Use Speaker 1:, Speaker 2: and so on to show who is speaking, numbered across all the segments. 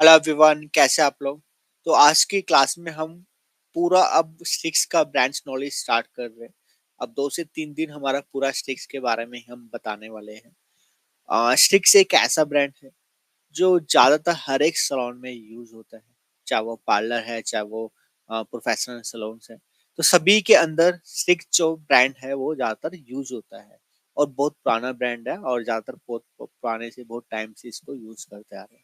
Speaker 1: Hello everyone, कैसे आप लोग। तो आज की क्लास में हम पूरा अब स्टिक्स का ब्रांच नॉलेज स्टार्ट कर रहे हैं। अब 2 से 3 दिन हमारा पूरा स्टिक्स के बारे में हम बताने वाले हैं। स्टिक्स एक ऐसा ब्रांड है जो ज्यादातर हर एक सैलून में यूज होता है, चाहे वो पार्लर है, चाहे वो प्रोफेशनल सैलून है। तो सभी के अंदर स्टिक्स जो ब्रांड है वो ज्यादातर यूज होता है और बहुत पुराना ब्रांड है और ज्यादातर बहुत पुराने से बहुत टाइम से इसको यूज करते आ रहे हैं।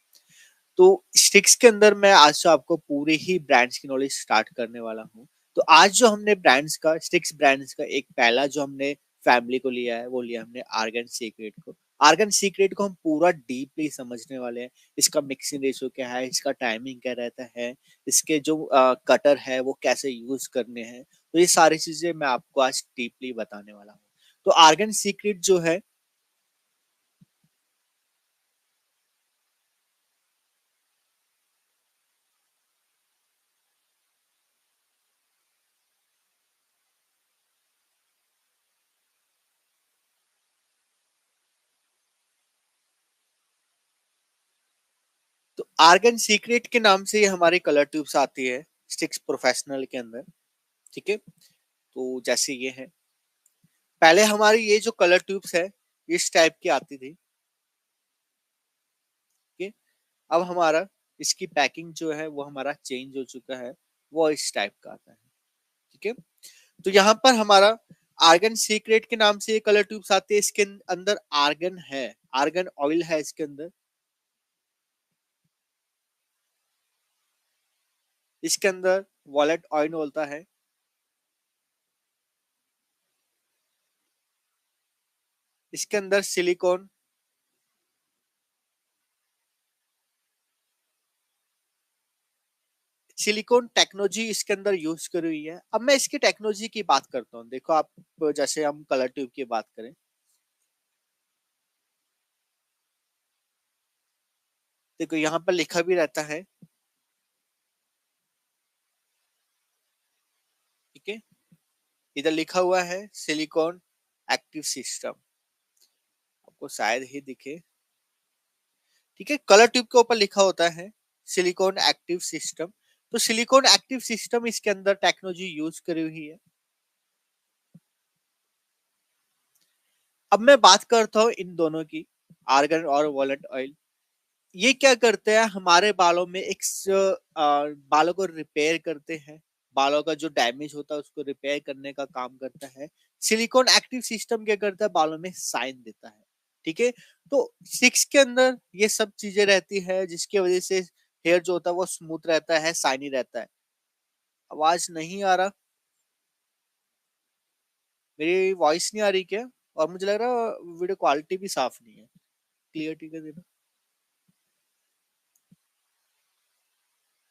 Speaker 1: तो स्टिक्स के अंदर मैं आज से आपको पूरे ही ब्रांड्स की नॉलेज स्टार्ट करने वाला हूँ। तो आज जो हमने ब्रांड्स का स्टिक्स ब्रांड्स का एक पहला जो हमने फैमिली को लिया है वो लिया हमने आर्गन सीक्रेट को। आर्गन सीक्रेट को हम पूरा डीपली समझने वाले हैं। इसका मिक्सिंग रेशियो क्या है, इसका टाइमिंग क्या रहता है, इसके जो कटर है वो कैसे यूज करने हैं। तो ये सारी चीजें मैं आपको आज डीपली बताने वाला हूँ। तो आर्गन सीक्रेट जो है, तो आर्गन सीक्रेट के नाम से ये हमारी कलर ट्यूब्स आती है स्टिक्स प्रोफेशनल के अंदर। ठीक है, तो जैसे ये है, पहले हमारी ये जो कलर ट्यूब्स है इस टाइप की आती थी। ठीक है, अब हमारा इसकी पैकिंग जो है वो हमारा चेंज हो चुका है, वो इस टाइप का आता है। ठीक है, तो यहाँ पर हमारा आर्गन सीक्रेट के नाम से ये कलर ट्यूब्स आती है। इसके अंदर आर्गन है, आर्गन ऑयल है इसके अंदर। इसके अंदर वॉलेट ऑयल होता है। इसके अंदर सिलिकॉन सिलिकॉन टेक्नोलॉजी इसके अंदर यूज करी हुई है। अब मैं इसकी टेक्नोलॉजी की बात करता हूँ। देखो आप, जैसे हम कलर ट्यूब की बात करें, देखो यहाँ पर लिखा भी रहता है। ठीक है, इधर लिखा हुआ है सिलिकॉन एक्टिव सिस्टम, आपको शायद ही दिखे। ठीक है, कलर ट्यूब के ऊपर लिखा होता है सिलिकॉन एक्टिव सिस्टम। तो सिलिकॉन एक्टिव सिस्टम इसके अंदर टेक्नोलॉजी यूज करी हुई है। अब मैं बात करता हूँ इन दोनों की, आर्गन और वॉलेट ऑयल। ये क्या करते हैं, हमारे बालों में बालों को रिपेयर करते हैं। बालों का जो डैमेज होता है उसको रिपेयर करने का काम करता है। सिलिकॉन एक्टिव सिस्टम क्या करता है, बालों में साइन देता है। ठीक है, तो सिक्स के अंदर ये सब चीजें रहती है जिसकी वजह से हेयर जो होता है वो स्मूथ रहता है, साइनी रहता है। आवाज नहीं आ रहा, मेरी वॉइस नहीं आ रही क्या? और मुझे लग रहा वीडियो क्वालिटी भी साफ नहीं है, क्लियरिटी का देना।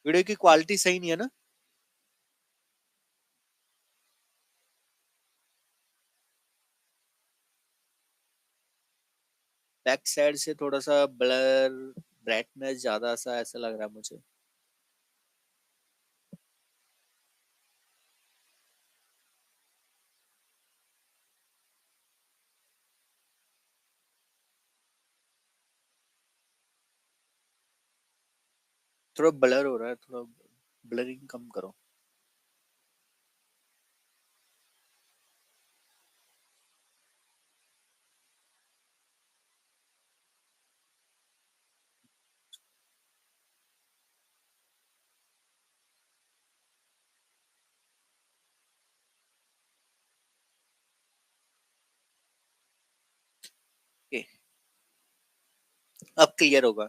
Speaker 1: वीडियो की क्वालिटी सही नहीं है ना? बैक साइड से थोड़ा सा ब्लर, ब्राइटनेस ज्यादा सा ऐसा लग रहा है मुझे। थोड़ा ब्लर हो रहा है, थोड़ा ब्लरिंग कम करो। ओके, अब क्लियर होगा।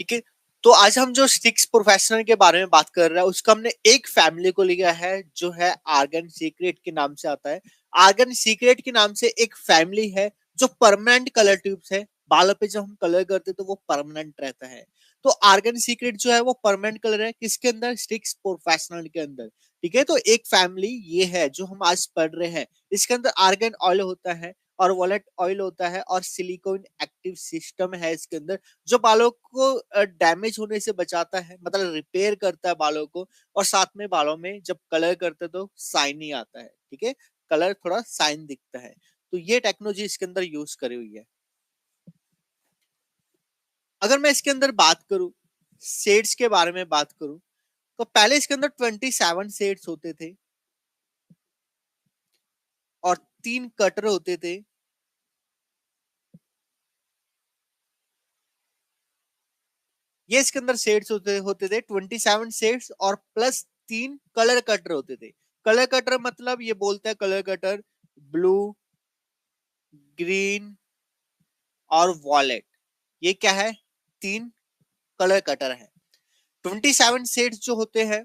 Speaker 1: ठीक है, तो आज हम जो स्टिक्स प्रोफेशनल के बारे में बात कर रहे हैं उसका हमने एक फैमिली को लिया है जो है आर्गन सीक्रेट के नाम से आता है। आर्गन सीक्रेट के नाम से एक फैमिली है जो परमानेंट कलर ट्यूब्स है। बालों पे जब हम कलर करते हैं तो वो परमानेंट रहता है। तो आर्गन सीक्रेट जो है वो परमानेंट कलर है किसके अंदर, स्टिक्स प्रोफेशनल के अंदर। ठीक है, तो एक फैमिली ये है जो हम आज पढ़ रहे हैं। इसके अंदर आर्गन ऑयल होता है और वॉलेट ऑयल होता है और सिलिकॉन एक्टिव सिस्टम है इसके अंदर, जो बालों को डैमेज होने से बचाता है, मतलब रिपेयर करता है बालों को। और साथ में बालों में जब कलर करते हैं तो शाइनी आता है। ठीक है, कलर थोड़ा शाइन दिखता है। तो ये टेक्नोलॉजी इसके अंदर यूज करी हुई है। अगर मैं इसके अंदर बात करूं शेड्स के बारे में बात करूं तो पहले इसके अंदर 27 शेड्स होते थे और 3 कटर होते थे। ये इसके अंदर शेड्स होते होते थे 27 शेड्स और प्लस 3 कलर कटर होते थे। कलर कटर मतलब ये बोलता है कलर कटर ब्लू, ग्रीन और वॉलेट, ये क्या है? 3 कलर कटर है। 27 शेड्स जो होते हैं,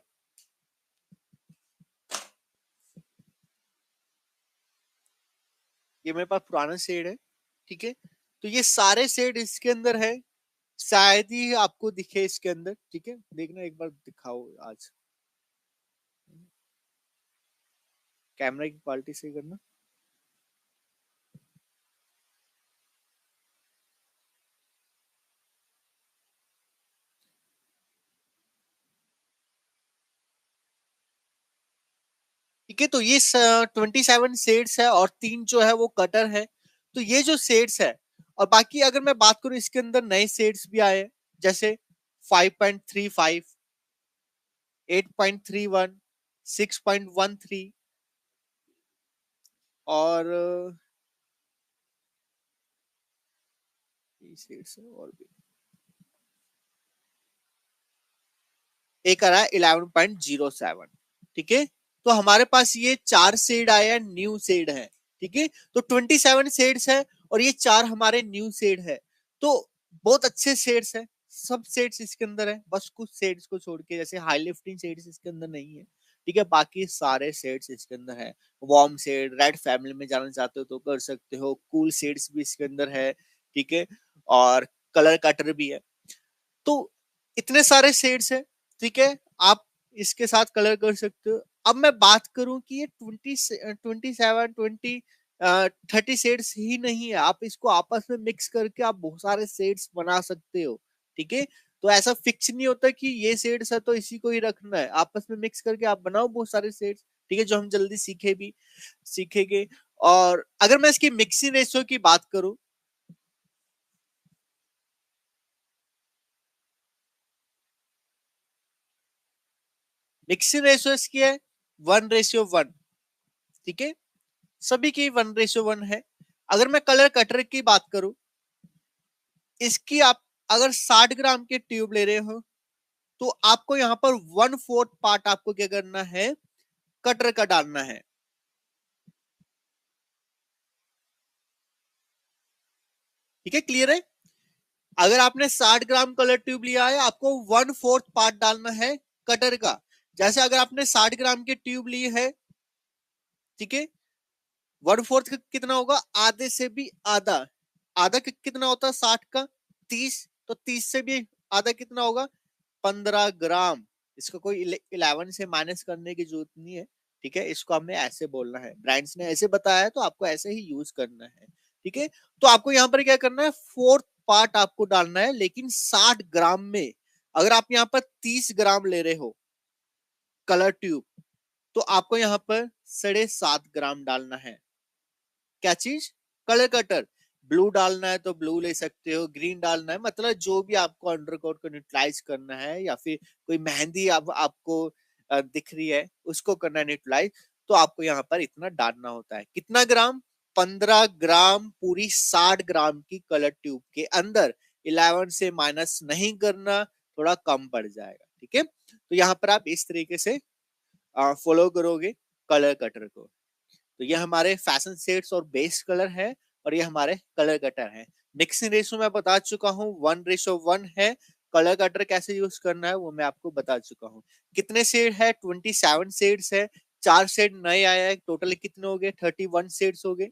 Speaker 1: ये मेरे पास पुराना शेड है, ठीक है। तो ये सारे शेड इसके अंदर है, शायद ही आपको दिखे इसके अंदर, ठीक है। देखना एक बार दिखाओ आज, कैमरा की क्वालिटी सही करना। ठीक है, तो ये 27 शेड्स है और 3 जो है वो कटर है। तो ये जो शेड्स है, और बाकी अगर मैं बात करूं इसके अंदर नए शेड्स भी आए, जैसे 5.35, 8.31, 6.13 और शेड्स है और भी एक आ रहा है 11.07, ठीक है। तो हमारे पास ये 4 शेड आए हैं, न्यू शेड है, ठीक है। तो 27 शेड्स है और ये 4 हमारे न्यू शेड है। तो बहुत अच्छे शेड्स है, सब शेड्स इसके अंदर है, बस कुछ शेड्स को छोड़ के, जैसे हाई लिफ्टिंग शेड्स इसके अंदर नहीं है, ठीक है। बाकी सारे शेड्स इसके अंदर है। वार्म शेड, रेड फैमिली में जाना चाहते हो तो कर सकते हो, कूल शेड्स भी इसके अंदर है, ठीक है। और कलर कटर भी है। तो इतने सारे शेड्स है, ठीक है। आप इसके साथ कलर कर सकते हो। अब मैं बात करूं कि ये 27 30 शेड्स ही नहीं है, आप इसको आपस में मिक्स करके आप बहुत सारे शेड्स बना सकते हो, ठीक है। तो ऐसा फिक्स नहीं होता कि ये शेड्स है तो इसी को ही रखना है, आपस में मिक्स करके आप बनाओ बहुत सारे शेड्स, ठीक है, जो हम जल्दी सीखेंगे। और अगर मैं इसकी मिक्सिंग रेशियो की बात करूं, मिक्सिंग रेशियो इसकी है 1:1, ठीक है। सभी की 1:1 है। अगर मैं कलर कटर की बात करूं, इसकी आप अगर 60 ग्राम के ट्यूब ले रहे हो तो आपको यहां पर 1/4 पार्ट आपको क्या करना है, कटर का डालना है, ठीक है। क्लियर है? अगर आपने 60 ग्राम कलर ट्यूब लिया है, आपको 1/4 पार्ट डालना है कटर का। जैसे अगर आपने 60 ग्राम की ट्यूब ली है, ठीक है, 1/4 कितना होगा, आधे से भी आधा। आधा कितना होता है 60 का, 30, तो 30 से भी आधा कितना होगा, 15 ग्राम। इसको कोई 11 से माइनस करने की जरूरत नहीं है, ठीक है। इसको हमें ऐसे बोलना है, ब्रांड्स ने ऐसे बताया है तो आपको ऐसे ही यूज करना है, ठीक है। तो आपको यहाँ पर क्या करना है, फोर्थ पार्ट आपको डालना है, लेकिन 60 ग्राम में। अगर आप यहाँ पर 30 ग्राम ले रहे हो कलर ट्यूब, तो आपको यहाँ पर 7.5 ग्राम डालना है। क्या चीज, कलर कटर। ब्लू डालना है तो ब्लू ले सकते हो, ग्रीन डालना है, मतलब जो भी आपको अंडरकोट को न्यूट्रलाइज करना है, या फिर कोई मेहंदी आपको दिख रही है उसको करना है न्यूट्रलाइज, तो आपको यहाँ पर इतना डालना होता है। कितना ग्राम, 15 ग्राम पूरी 60 ग्राम की कलर ट्यूब के अंदर। 11 से माइनस नहीं करना, थोड़ा कम पड़ जाएगा, ठीक है। तो यहाँ पर आप इस तरीके से फॉलो करोगे कलर कटर को। तो ये हमारे फैशन सेट्स और बेस कलर है, और ये हमारे कलर कटर है। मिक्सिंग रेशियो मैं बता चुका हूँ 1:1 है। कलर कटर कैसे यूज करना है वो मैं आपको बता चुका हूँ। कितने शेड है, 27 शेड्स है, 4 शेड नए आया है, टोटल कितने हो गए, 31 शेड्स हो गए,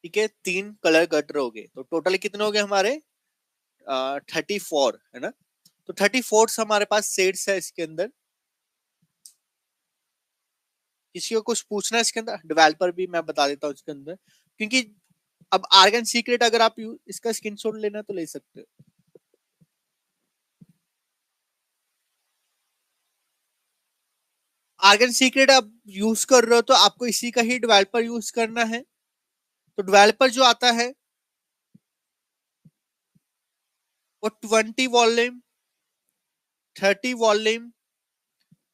Speaker 1: ठीक है। 3 कलर कटर हो गए, तो टोटल कितने हो गए हमारे, 34 है ना। तो 34 हमारे पास शेड्स है इसके अंदर। किसी को कुछ पूछना है इसके अंदर, डेवलपर भी मैं बता देता हूँ इसके अंदर, क्योंकि अब आर्गन सीक्रेट अगर आप इसका स्क्रीनशॉट लेना तो ले सकते हो। आर्गन सीक्रेट आप यूज कर रहे हो तो आपको इसी का ही डेवलपर यूज करना है। तो डेवलपर जो आता है वो 20 वॉल्यूम, 30 वॉल्यूम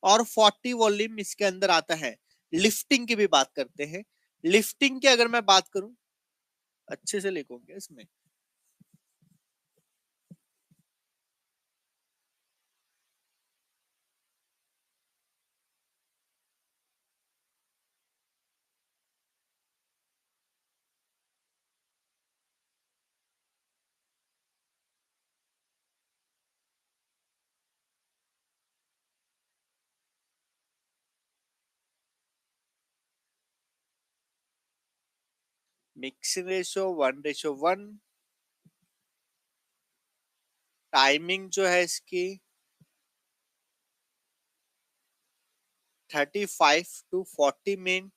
Speaker 1: और 40 वॉल्यूम इसके अंदर आता है। लिफ्टिंग की भी बात करते हैं। लिफ्टिंग की अगर मैं बात करूं, अच्छे से लिखोगे इसमें, मिक्सिंग रेशियो 1:1। टाइमिंग जो है इसकी 35 to 40 मिनट।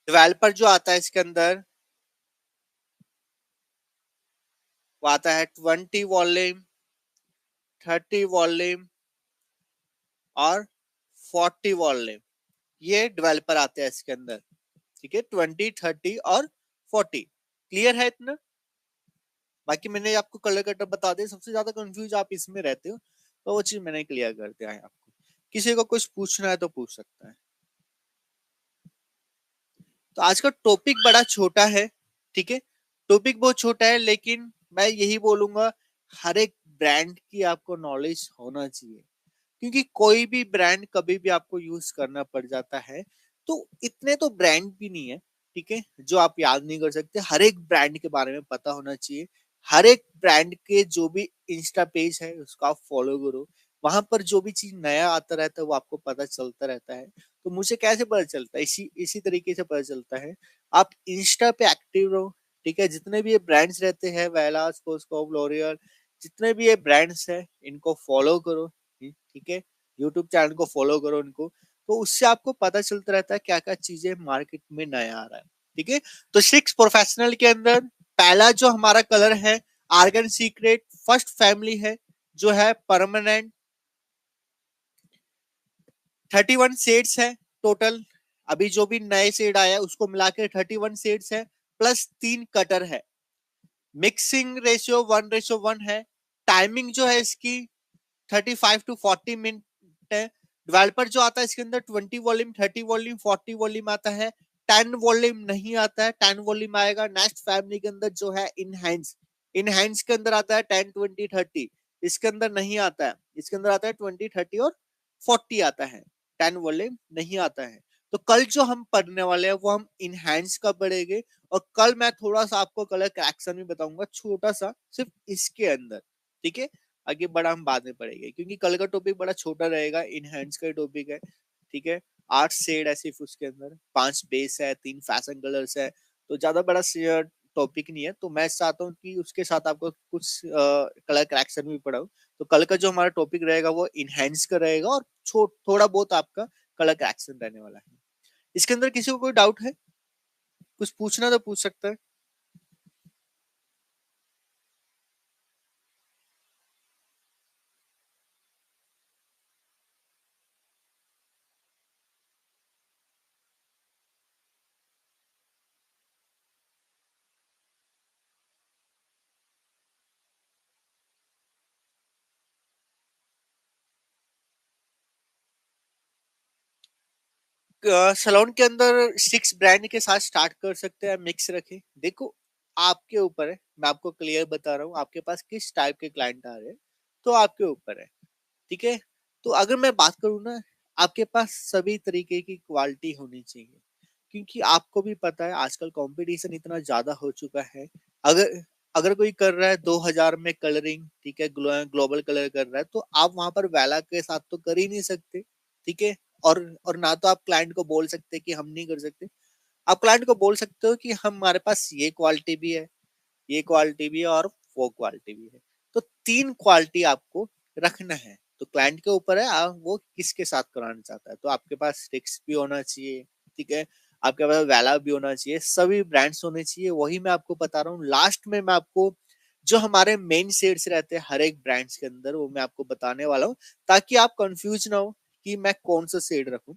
Speaker 1: डेवलपर जो आता है इसके अंदर वो आता है 20 वॉल्यूम, 30 वॉल्यूम और 40 वॉल्यूम। ये डेवलपर आते हैं इसके अंदर, ठीक है, 20, 30 और 40। क्लियर है इतना? बाकी मैंने आपको कलर कटर बता दिया। सबसे ज्यादा कंफ्यूज आप इसमें रहते हो, तो वो चीज मैंने क्लियर कर दिया है आपको। किसी को कुछ पूछना है तो पूछ सकता है। तो आज का टॉपिक बड़ा छोटा है, ठीक है, टॉपिक बहुत छोटा है, लेकिन मैं यही बोलूंगा हर एक ब्रांड की आपको नॉलेज होना चाहिए, क्योंकि कोई भी ब्रांड कभी भी आपको यूज करना पड़ जाता है। तो इतने तो ब्रांड भी नहीं है, ठीक है, जो आप याद नहीं कर सकते। हर एक ब्रांड के बारे में पता होना चाहिए। हर एक ब्रांड के जो भी इंस्टा पेज है उसको आप फॉलो करो। वहां पर जो भी चीज नया आता रहता है वो आपको पता चलता रहता है। तो मुझे कैसे पता चलता है? इसी इसी तरीके से पता चलता है। आप इंस्टा पे एक्टिव रहो, ठीक है। जितने भी ये ब्रांड्स रहते हैं, वेलास, कोस्कोप, लॉरियल, जितने भी ये ब्रांड्स है, इनको फॉलो करो, ठीक है। यूट्यूब चैनल को फॉलो करो इनको, तो उससे आपको पता चलता रहता है क्या क्या चीजें मार्केट में नया आ रहा है, ठीक है। तो सिक्स प्रोफेशनल के अंदर पहला जो हमारा कलर है आर्गन सीक्रेट फर्स्ट फैमिली है, जो है परमानेंट। 31 शेड्स है टोटल। अभी जो भी नए शेड आया है उसको मिला के 31 शेड्स है, प्लस 3 कटर है। मिक्सिंग रेशियो 1:1 है। टाइमिंग जो है इसकी 35 to 40 मिनट है। डेवलपर जो आता है इसके अंदर 20 वॉल्यूम, 30 वॉल्यूम, 40 वॉल्यूम आता है। 10 वॉल्यूम नहीं आता है। 10 वॉल्यूम आएगा नेक्स्ट फैमिली के अंदर, जो है इनहैंस। इनहैंस के अंदर आता है 10, 20, 30। इसके अंदर नहीं आता है। इसके अंदर आता है 20, 30 और 40 आता है। 10 वॉल्यूम नहीं आता है। तो कल जो हम पढ़ने वाले हैं वो हम इनहैंस का पढ़ेंगे। और कल मैं थोड़ा सा आपको कलर करेक्शन भी बताऊंगा, छोटा सा, सिर्फ इसके अंदर, ठीक है। आगे बड़ा हम बाद में पढ़ेंगे, क्योंकि कल का टॉपिक बड़ा छोटा रहेगा। इनहैंस का टॉपिक है, ठीक है। 8 शेड है सिर्फ उसके अंदर, 5 बेस है, 3 फैशन कलर्स है। तो ज्यादा बड़ा टॉपिक नहीं है। तो मैं चाहता हूँ कि उसके साथ आपको कुछ कलर करेक्शन भी पढ़ाऊँ। तो कल का जो हमारा टॉपिक रहेगा वो इनहैंस का रहेगा, और थोड़ा बहुत आपका कलर करेक्शन रहने वाला है। इसके अंदर किसी को कोई डाउट है, कुछ पूछना तो पूछ सकता है। सलोन के अंदर 6 ब्रांड के साथ स्टार्ट कर सकते हैं, मिक्स रखें। देखो, आपके ऊपर है। मैं आपको क्लियर बता रहा हूँ, आपके पास किस टाइप के क्लाइंट आ रहे हैं, तो आपके ऊपर है, ठीक है। तो अगर मैं बात करूँ ना, आपके पास सभी तरीके की क्वालिटी होनी चाहिए, क्योंकि आपको भी पता है आजकल कंपटीशन इतना ज्यादा हो चुका है। अगर अगर कोई कर रहा है 2000 में कलरिंग, ठीक है, ग्लोबल कलर कर रहा है, तो आप वहां पर वेला के साथ तो कर ही नहीं सकते, ठीक है। और ना तो आप क्लाइंट को बोल सकते कि हम नहीं कर सकते। आप क्लाइंट को बोल सकते हो कि हमारे पास ये क्वालिटी भी है, ये क्वालिटी भी है और वो क्वालिटी भी है। तो 3 क्वालिटी आपको रखना है। तो क्लाइंट के ऊपर है आप वो किसके साथ कराना चाहता है। तो आपके पास स्टिक्स भी होना चाहिए, ठीक है, आपके पास वेला भी होना चाहिए, सभी ब्रांड्स होने चाहिए। वही मैं आपको बता रहा हूँ। लास्ट में मैं आपको जो हमारे मेन शेड्स रहते हैं हर एक ब्रांड्स के अंदर, वो मैं आपको बताने वाला हूँ, ताकि आप कंफ्यूज ना हो कि मैं कौन सा शेड रखूं।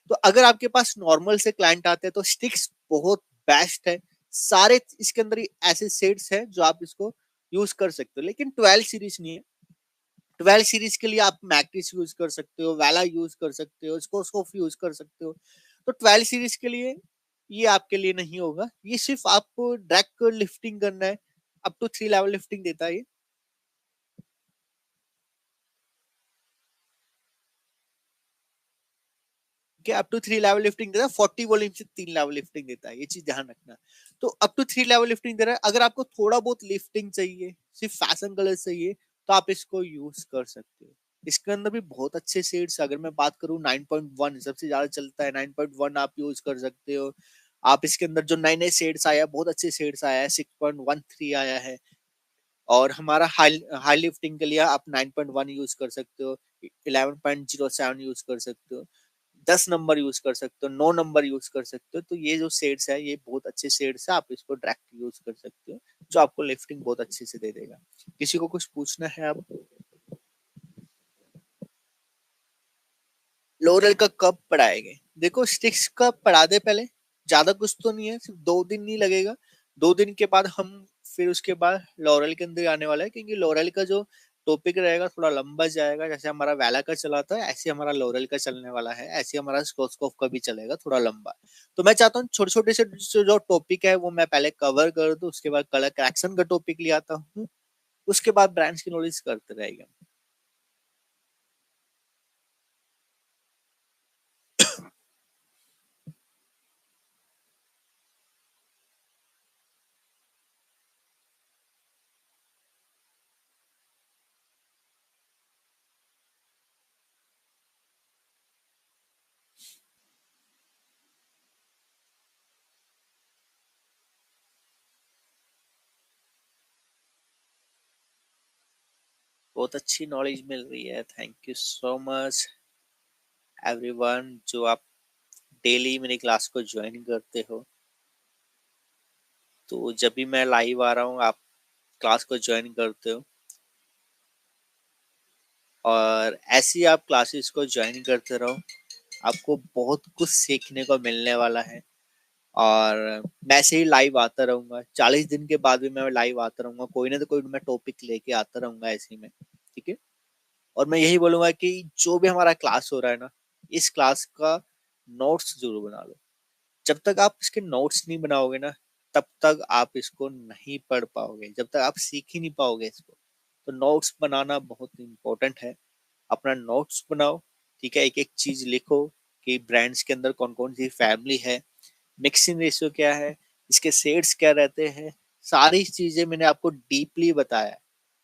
Speaker 1: तो अगर आपके पास नॉर्मल से क्लाइंट आते हैं तो स्टिक्स बहुत बेस्ट है, सारे इसके अंदर ऐसे शेड्स हैं जो आप इसको यूज कर सकते हो, लेकिन 12 सीरीज नहीं है। 12 सीरीज के लिए आप मैक्टिस यूज कर सकते हो, वैला यूज कर सकते हो, स्कोस्कोप यूज कर सकते हो। तो 12 सीरीज के लिए ये आपके लिए नहीं होगा। ये सिर्फ आपको ड्रैग लिफ्टिंग करना है, अप टू 3 लेवल लिफ्टिंग देता है ये। कि अप टू 3 लेवल लिफ्टिंग देता है, 40 वॉल्यूम से 3 लेवल लिफ्टिंग देता है, ये चीज ध्यान रखना। तो अप टू 3 लेवल लिफ्टिंग दे रहा है। अगर आपको थोड़ा बहुत लिफ्टिंग चाहिए, सिर्फ फैशन कलर चाहिए, तो आप इसको यूज कर सकते हो। इसके अंदर भी बहुत अच्छे शेड्स, अगर मैं बात करूँ 9.1 सबसे ज्यादा चलता है, 9.1 आप यूज कर सकते हो। आप इसके अंदर जो नए नए शेड्स आया, बहुत अच्छे शेड्स आया है, 6.13 आया है। और हमारा हाई हाई लिफ्टिंग के लिए आप 9.1 यूज कर सकते हो, 11.07 यूज कर सकते हो, 10 नंबर यूज कर सकते हो, 9 नंबर यूज कर सकते हो। तो ये जो शेड्स है, ये बहुत अच्छे शेड्स है, आप इसको डायरेक्ट यूज कर सकते हो, जो आपको लिफ्टिंग बहुत अच्छे से दे देगा। किसी को कुछ पूछना है अब? लोरल का कब पढ़ाएंगे? देखो स्टिक्स का पढ़ा दे पहले, ज्यादा कुछ तो नहीं है, सिर्फ 2 दिन नहीं लगेगा। 2 दिन के बाद हम फिर उसके बाद लॉरल के अंदर आने वाला है, क्योंकि लॉरल का जो टॉपिक रहेगा थोड़ा लंबा जाएगा। जैसे हमारा वैला का चला था, ऐसे हमारा लॉरल का चलने वाला है, ऐसे हमारा स्कोस्कोप का भी चलेगा थोड़ा लंबा। तो मैं चाहता हूँ छोटे छोटे से जो टॉपिक है वो मैं पहले कवर कर दूं, उसके बाद कलर करेक्शन का टॉपिक ले आता हूँ, उसके बाद ब्रांड्स की नॉलेज करते रहेगा। बहुत अच्छी नॉलेज मिल रही है, thank you so much everyone, जो आप डेली मेरी क्लास को ज्वाइन करते हो। तो जब भी मैं लाइव आ रहा हूँ, आप क्लास को ज्वाइन करते हो, और ऐसी आप क्लासेस को ज्वाइन करते रहो, आपको बहुत कुछ सीखने को मिलने वाला है। और मैं ऐसे ही लाइव आता रहूंगा, 40 दिन के बाद भी मैं लाइव आता रहूंगा, कोई ना तो कोई मैं टॉपिक लेके आता रहूंगा ऐसे ही में, ठीक है। और मैं यही बोलूंगा कि जो भी हमारा क्लास हो रहा है ना, इस क्लास का नोट्स जरूर बना लो। जब तक आप इसके नोट्स नहीं बनाओगे ना, तब तक आप इसको नहीं पढ़ पाओगे, जब तक आप सीख ही नहीं पाओगे इसको। तो नोट्स बनाना बहुत इंपॉर्टेंट है। अपना नोट्स बनाओ, ठीक है, एक एक चीज लिखो कि ब्रांड्स के अंदर कौन कौन सी फैमिली है, मिक्सिंग रेशियो क्या है, इसके शेड्स क्या रहते हैं, सारी चीजें मैंने आपको डीपली बताया है,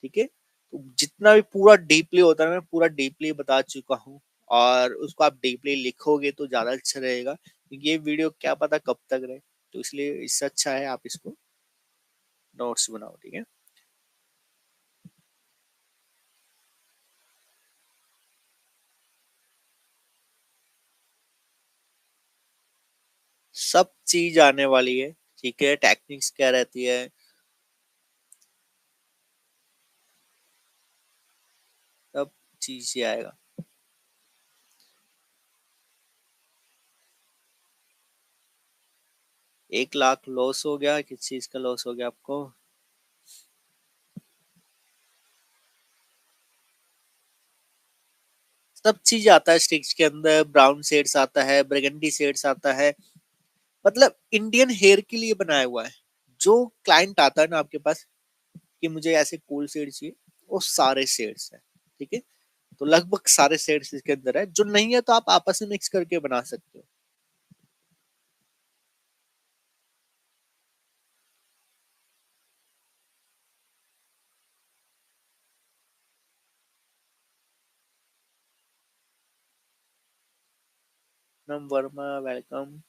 Speaker 1: ठीक है। तो जितना भी पूरा डीपली होता है, मैं पूरा डीपली बता चुका हूँ। और उसको आप डीपली लिखोगे तो ज्यादा अच्छा रहेगा, क्योंकि ये वीडियो क्या पता कब तक रहे। तो इसलिए इससे अच्छा है आप इसको नोट्स बनाओ, ठीक है। सब चीज आने वाली है, ठीक है, टेक्निक्स क्या रहती है, सब चीज से आएगा। 1 लाख लॉस हो गया, किस चीज का लॉस हो गया आपको? सब चीज आता है स्टिक्स के अंदर, ब्राउन शेड्स आता है, ब्रगेंडी शेड्स आता है। मतलब इंडियन हेयर के लिए बनाया हुआ है। जो क्लाइंट आता है ना आपके पास कि मुझे ऐसे कूल शेड चाहिए, वो सारे शेड्स है, ठीक है। तो लगभग सारे शेड्स इसके अंदर है, जो नहीं है तो आप आपस में मिक्स करके बना सकते हो। नम वर्मा, वेलकम।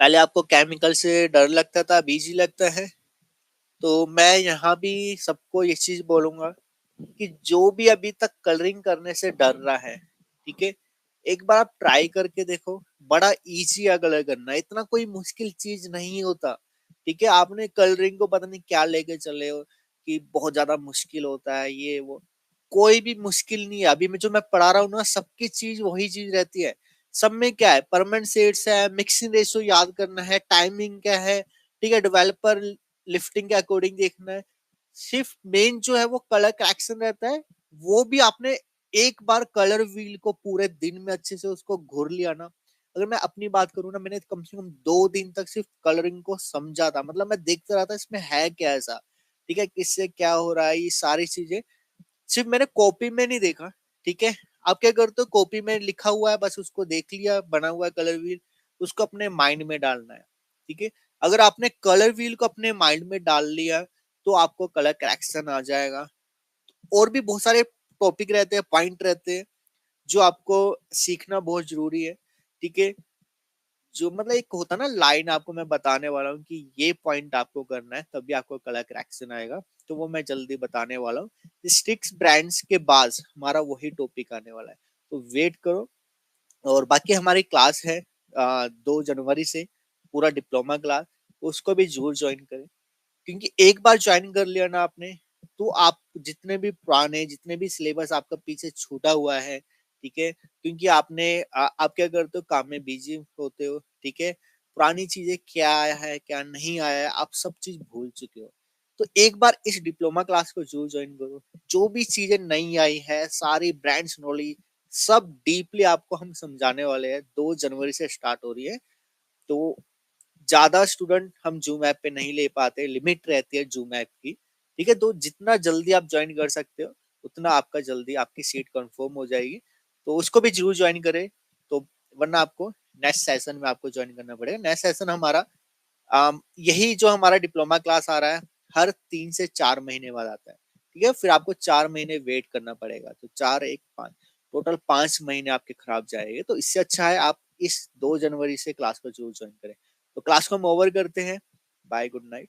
Speaker 1: पहले आपको केमिकल से डर लगता था, अब इजी लगता है। तो मैं यहाँ भी सबको ये चीज बोलूंगा कि जो भी अभी तक कलरिंग करने से डर रहा है, ठीक है, एक बार आप ट्राई करके देखो। बड़ा इजी है कलर करना, इतना कोई मुश्किल चीज नहीं होता, ठीक है। आपने कलरिंग को पता नहीं क्या लेके चले हो कि बहुत ज्यादा मुश्किल होता है ये वो। कोई भी मुश्किल नहीं है। अभी मैं जो मैं पढ़ा रहा हूँ ना, सबकी चीज वही चीज रहती है। सब में क्या है, परमानेंट सेट्स है, मिक्सिंग रेशियो याद करना है, टाइमिंग क्या है, ठीक है, डेवलपर लिफ्टिंग के अकॉर्डिंग देखना है। सिर्फ मेन जो है वो कलर करेक्शन रहता है। वो भी आपने एक बार कलर व्हील को पूरे दिन में अच्छे से उसको घूर लिया ना। अगर मैं अपनी बात करूँ ना, मैंने कम से कम 2 दिन तक सिर्फ कलरिंग को समझा था। मतलब मैं देखता रहा था इसमें है क्या ऐसा, ठीक है, किससे क्या हो रहा है, ये सारी चीजें सिर्फ मैंने कॉपी में नहीं देखा। ठीक है, आप क्या करते हो, कॉपी में लिखा हुआ है बस उसको देख लिया, बना हुआ है कलर व्हील, उसको अपने माइंड में डालना है। ठीक है, अगर आपने कलर व्हील को अपने माइंड में डाल लिया तो आपको कलर करेक्शन आ जाएगा। और भी बहुत सारे टॉपिक रहते हैं, पॉइंट रहते हैं जो आपको सीखना बहुत जरूरी है। ठीक है, जो मतलब एक होता है ना लाइन, आपको मैं बताने वाला हूँ कि ये पॉइंट आपको करना है तभी आपको कलर करेक्शन आएगा। तो वो मैं जल्दी बताने वाला हूँ। स्टिक्स ब्रांड्स के बाद हमारा वही टॉपिक आने वाला है, तो वेट करो। और बाकी हमारी क्लास है 2 जनवरी से, पूरा डिप्लोमा क्लास, उसको भी जरूर ज्वाइन करें। क्योंकि एक बार ज्वाइन कर लिया ना आपने, तो आप जितने भी पुराने, जितने भी सिलेबस आपका पीछे छूटा हुआ है, ठीक है, क्योंकि आप क्या करते हो, काम में बिजी होते हो, ठीक है, पुरानी चीजें क्या आया है क्या नहीं आया है आप सब चीज भूल चुके हो। तो एक बार इस डिप्लोमा क्लास को जरूर ज्वाइन करो। जो भी चीजें नहीं आई है, सारी ब्रांड्स नॉलेज सब डीपली आपको हम समझाने वाले हैं। 2 जनवरी से स्टार्ट हो रही है। तो ज्यादा स्टूडेंट हम जूम ऐप पे नहीं ले पाते, लिमिट रहती है जूम ऐप की। ठीक है, तो जितना जल्दी आप ज्वाइन कर सकते हो उतना आपका जल्दी आपकी सीट कंफर्म हो जाएगी। तो उसको भी जरूर ज्वाइन करें। तो वरना आपको नेक्स्ट सेशन में आपको ज्वाइन करना पड़ेगा। नेक्स्ट सेशन हमारा यही जो हमारा डिप्लोमा क्लास आ रहा है, हर 3 से 4 महीने बाद आता है। ठीक है, फिर आपको 4 महीने वेट करना पड़ेगा। तो 4 1 5, टोटल 5 महीने आपके खराब जाएंगे। तो इससे अच्छा है आप इस 2 जनवरी से क्लास को जरूर ज्वाइन करें। तो क्लास को हम ओवर करते हैं। Bye, good night.